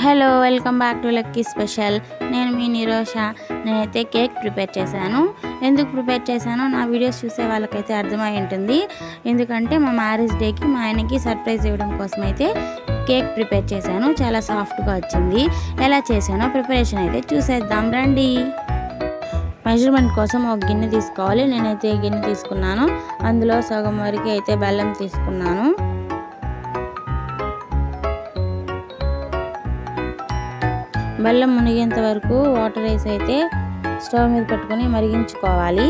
Hello, welcome back to lucky special. నేను మీ నిరోష. నేనైతే cake prepare చేశాను. ఎందుకు ప్రిపేర్ చేశానో నా వీడియోస్ చూసే వాళ్ళకైతే అర్థమై ఉంటుంది. ఎందుకంటే మా మ్యారేజ్ డేకి మా ఆయనకి సర్ప్రైజ్ ఇవ్వడం కోసం అయితే కేక్ ప్రిపేర్ చేశాను. చాలా సాఫ్ట్గా వచ్చింది. ఎలా చేశానో ప్రిపరేషన్ అయితే చూసేద్దాం రండి. మెజర్మెంట్ కోసం ఒక గిన్నె తీసుకోవాలి. నేనైతే గిన్నె తీసుకున్నాను. అందులో సగం వరకు అయితే బెల్లం తీసుకున్నాను. బెల్లం మునిగేంత వరకు వాటర్ వేసి అయితే స్టవ్ మీద పెట్టుకొని మరిగించుకోవాలి.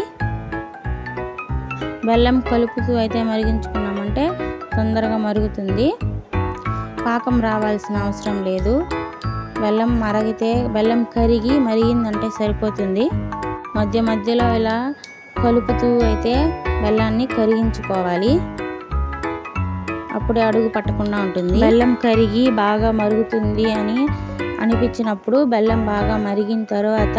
బెల్లం కలుపుతూ అయితే మరిగించుకున్నామంటే తొందరగా మరుగుతుంది. పాకం రావాల్సిన అవసరం లేదు. బెల్లం కరిగి మరిగిందంటే సరిపోతుంది. మధ్య మధ్యలో ఇలా కలుపుతూ అయితే బెల్లాన్ని కరిగించుకోవాలి. అప్పుడే అడుగు పట్టకుండా ఉంటుంది. బెల్లం కరిగి బాగా మరుగుతుంది అని అనిపించినప్పుడు బెల్లం బాగా మరిగిన తర్వాత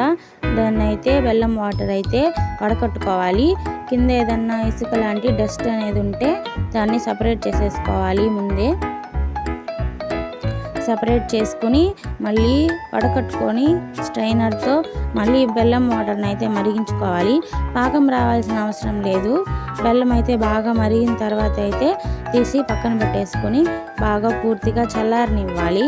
దాన్ని అయితే బెల్లం వాటర్ అయితే వడకట్టుకోవాలి. కింద ఏదన్నా ఇసుక లాంటి డస్ట్ అనేది ఉంటే దాన్ని సపరేట్ చేసేసుకోవాలి. ముందే సపరేట్ చేసుకుని మళ్ళీ వడకట్టుకొని స్ట్రైనర్తో మళ్ళీ బెల్లం వాటర్ని అయితే మరిగించుకోవాలి. పాకం రావాల్సిన అవసరం లేదు. బెల్లం అయితే బాగా మరిగిన తర్వాత అయితే తీసి పక్కన పెట్టేసుకొని బాగా పూర్తిగా చల్లారనివ్వాలి.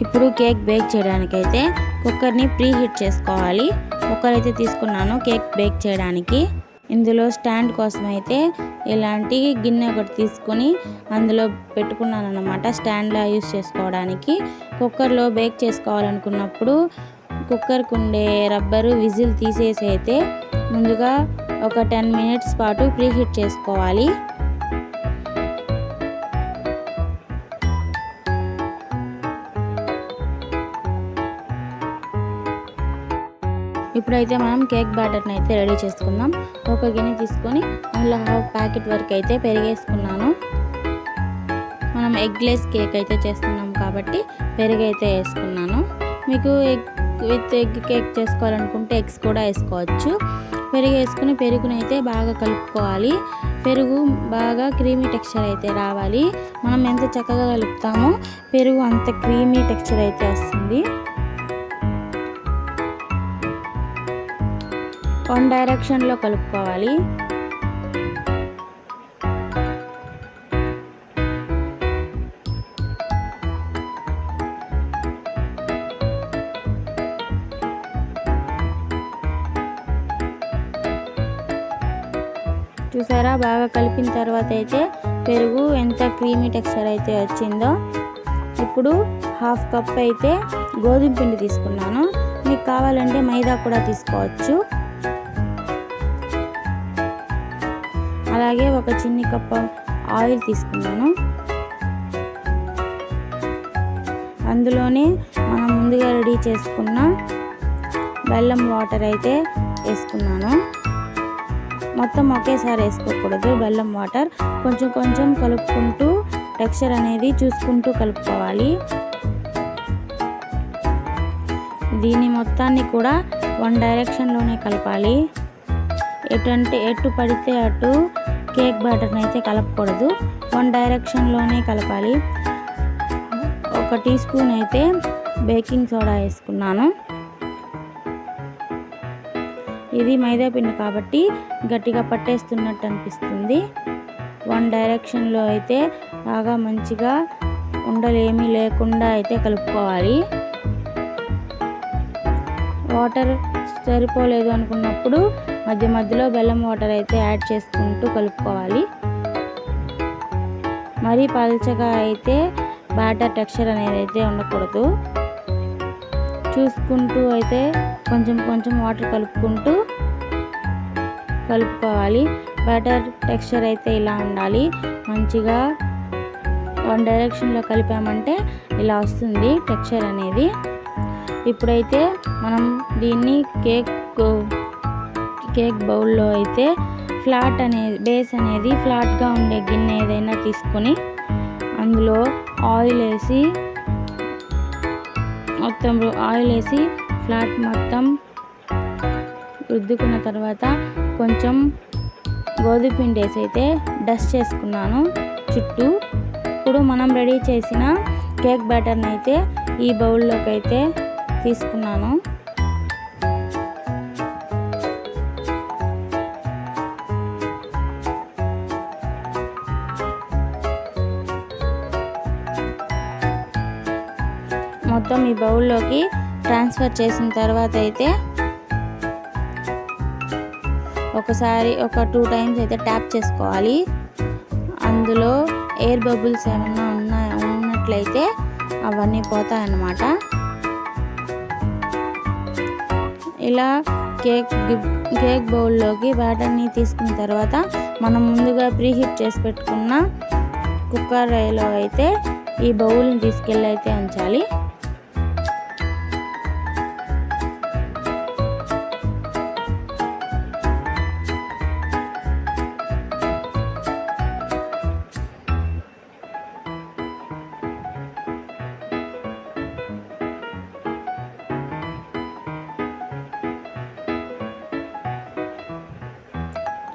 ఇప్పుడు కేక్ బేక్ చేయడానికైతే కుక్కర్ని ప్రీ హీట్ చేసుకోవాలి. కుక్కర్ అయితే తీసుకున్నాను కేక్ బేక్ చేయడానికి. ఇందులో స్టాండ్ కోసం అయితే ఇలాంటి గిన్నె ఒకటి తీసుకొని అందులో పెట్టుకున్నాను అన్నమాట. స్టాండ్లా యూస్ చేసుకోవడానికి. కుక్కర్లో బేక్ చేసుకోవాలనుకున్నప్పుడు కుక్కర్కి ఉండే రబ్బరు విజిల్ తీసేసి అయితే ముందుగా ఒక 10 minutes పాటు ప్రీ హీట్ చేసుకోవాలి. ఇప్పుడైతే మనం కేక్ బ్యాటర్ని అయితే రెడీ చేసుకుందాం. ఒక గిన్నె తీసుకొని అందులో 1/2 ప్యాకెట్ వరకు అయితే పెరిగేసుకున్నాను. మనం ఎగ్లెస్ కేక్ అయితే చేస్తున్నాం కాబట్టి పెరుగు అయితే వేసుకున్నాను. మీకు ఎగ్ కేక్ చేసుకోవాలనుకుంటే ఎగ్స్ కూడా వేసుకోవచ్చు. పెరుగు వేసుకుని పెరుగుని అయితే బాగా కలుపుకోవాలి. పెరుగు బాగా క్రీమీ టెక్స్చర్ అయితే రావాలి. మనం ఎంత చక్కగా కలుపుతామో పెరుగు అంత క్రీమీ టెక్స్చర్ అయితే వస్తుంది. వన్ డైరెక్షన్లో కలుపుకోవాలి. చూసారా, బాగా కలిపిన తర్వాత అయితే పెరుగు ఎంత క్రీమీ టెక్స్చర్ అయితే వచ్చిందో. ఇప్పుడు 1/2 కప్ అయితే గోధుమ పిండి తీసుకున్నాను. మీకు కావాలంటే మైదా కూడా తీసుకోవచ్చు. అలాగే ఒక చిన్ని కప్ ఆయిల్ తీసుకున్నాను. అందులోనే మనం ముందుగా రెడీ చేసుకున్న బెల్లం వాటర్ అయితే వేసుకున్నాను. మొత్తం ఒకేసారి వేసుకోకూడదు. బెల్లం వాటర్ కొంచెం కొంచెం కలుపుకుంటూ టెక్స్చర్ అనేది చూసుకుంటూ కలుపుకోవాలి. దీని మొత్తాన్ని కూడా వన్ డైరెక్షన్లోనే కలపాలి. ఎటు పడితే అటు కేక్ బ్యాటర్ని అయితే కలపకూడదు. వన్ డైరెక్షన్లోనే కలపాలి. 1 టీ స్పూన్ అయితే బేకింగ్ సోడా వేసుకున్నాను. ఇది మైదా పిండి కాబట్టి గట్టిగా పట్టేస్తున్నట్టు అనిపిస్తుంది. వన్ డైరెక్షన్లో అయితే బాగా మంచిగా ఉండలేమీ లేకుండా అయితే కలుపుకోవాలి. వాటర్ సరిపోలేదు అనుకున్నప్పుడు మధ్య మధ్యలో బెల్లం వాటర్ అయితే యాడ్ చేసుకుంటూ కలుపుకోవాలి. మరీ పల్చగా అయితే బ్యాటర్ టెక్స్చర్ అనేది అయితే ఉండకూడదు. చూసుకుంటూ అయితే కొంచెం కొంచెం వాటర్ కలుపుకోవాలి. బ్యాటర్ టెక్స్చర్ అయితే ఇలా ఉండాలి. మంచిగా వన్ డైరెక్షన్లో కలిపామంటే ఇలా వస్తుంది టెక్స్చర్ అనేది. ఇప్పుడైతే మనం దీన్ని కేక్ బౌల్లో అయితే బేస్ అనేది ఫ్లాట్గా ఉండే గిన్నె ఏదైనా తీసుకొని అందులో ఆయిల్ వేసి ఫ్లాట్ మొత్తం రుద్దుకున్న తర్వాత కొంచెం గోధుమ పిండి వేసి అయితే డస్ట్ చేసుకున్నాను చుట్టూ. ఇప్పుడు మనం రెడీ చేసిన కేక్ బ్యాటర్ని అయితే ఈ బౌల్లోకి అయితే తీసుకున్నాను. మొత్తం ఈ బౌల్లోకి ట్రాన్స్ఫర్ చేసిన తర్వాత అయితే ఒకసారి ఒక 2 టైమ్స్ అయితే ట్యాప్ చేసుకోవాలి. అందులో ఎయిర్ బబుల్స్ ఏమన్నా ఉన్నట్లయితే అవన్నీ పోతాయన్నమాట. ఇలా కేక్ బౌల్లోకి బ్యాటర్ని తీసుకున్న తర్వాత మనం ముందుగా ప్రీహీట్ చేసి పెట్టుకున్న కుక్కర్ రైలో అయితే ఈ బౌల్ని తీసుకెళ్ళి అయితే ఉంచాలి.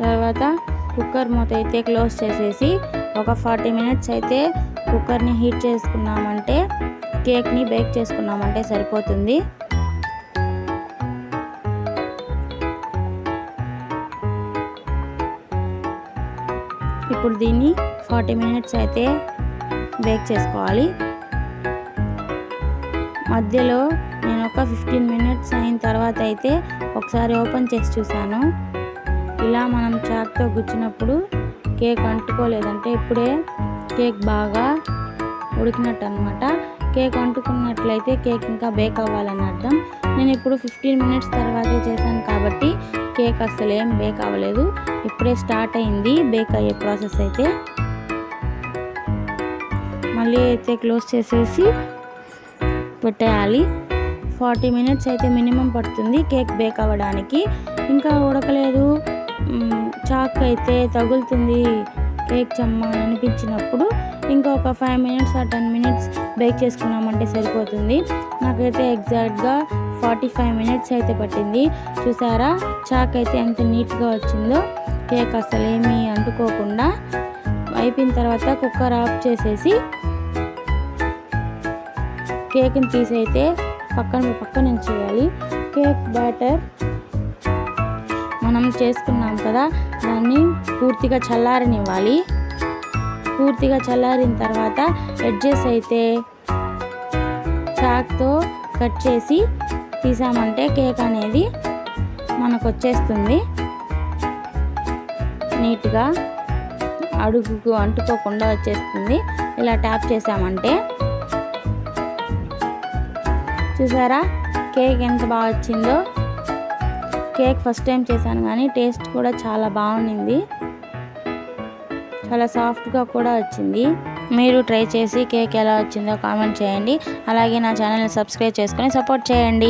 తర్వాత కుక్కర్ మూత అయితే క్లోజ్ చేసేసి ఒక 40 మినిట్స్ అయితే కుక్కర్ని హీట్ చేసుకున్నామంటే కేక్ని బేక్ చేసుకున్నామంటే సరిపోతుంది. ఇప్పుడు దీన్ని 40 మినిట్స్ అయితే బేక్ చేసుకోవాలి. మధ్యలో నేను ఒక 15 మినిట్స్ అయిన తర్వాత అయితే ఒకసారి ఓపెన్ చేసి చూసాను. ఇలా మనం చాక్తో గుచ్చినప్పుడు కేక్ అంటుకోలేదంటే ఇప్పుడే కేక్ బాగా ఉడికినట్టు అనమాట. కేక్ అంటుకున్నట్లయితే కేక్ ఇంకా బేక్ అవ్వాలని అర్థం. నేను ఇప్పుడు 15 మినిట్స్ తర్వాతే చేశాను కాబట్టి కేక్ అసలు ఏం బేక్ అవ్వలేదు. ఇప్పుడే స్టార్ట్ అయింది బేక్ అయ్యే ప్రాసెస్ అయితే. మళ్ళీ అయితే క్లోజ్ చేసేసి పెట్టేయాలి. 40 మినిట్స్ అయితే మినిమం పడుతుంది కేక్ బేక్ అవ్వడానికి. ఇంకా ఉడకలేదు, చాక్ అయితే తగులుతుంది కేక్ చెమ్మ అని అనిపించినప్పుడు ఇంకా ఒక 5 మినిట్స్ ఆ 10 మినిట్స్ బేక్ చేసుకున్నామంటే సరిపోతుంది. నాకైతే ఎగ్జాక్ట్గా 45 మినిట్స్ అయితే పట్టింది. చూసారా చాక్ అయితే ఎంత నీట్గా వచ్చిందో. కేక్ అసలు ఏమీ అంటుకోకుండా అయిపోయిన తర్వాత కుక్కర్ ఆఫ్ చేసేసి కేక్ని తీసి అయితే పక్కన ఉంచేయాలి. కేక్ బ్యాటర్ మనం చేసుకున్నాం కదా, దాన్ని పూర్తిగా చల్లారనివ్వాలి. పూర్తిగా చల్లారిన తర్వాత ఎడ్జెస్ అయితే చాక్తో కట్ చేసి తీసామంటే కేక్ అనేది మనకు వచ్చేస్తుంది. నీట్గా అడుగుకు అంటుకోకుండా వచ్చేస్తుంది ఇలా ట్యాప్ చేసామంటే. చూసారా కేక్ ఎంత బాగా వచ్చిందో. కేక్ ఫస్ట్ టైం చేశాను కానీ టేస్ట్ కూడా చాలా బాగుంది. చాలా సాఫ్ట్గా కూడా వచ్చింది. మీరు ట్రై చేసి కేక్ ఎలా వచ్చిందో కామెంట్ చేయండి. అలాగే నా ఛానల్ని సబ్స్క్రైబ్ చేసుకొని సపోర్ట్ చేయండి.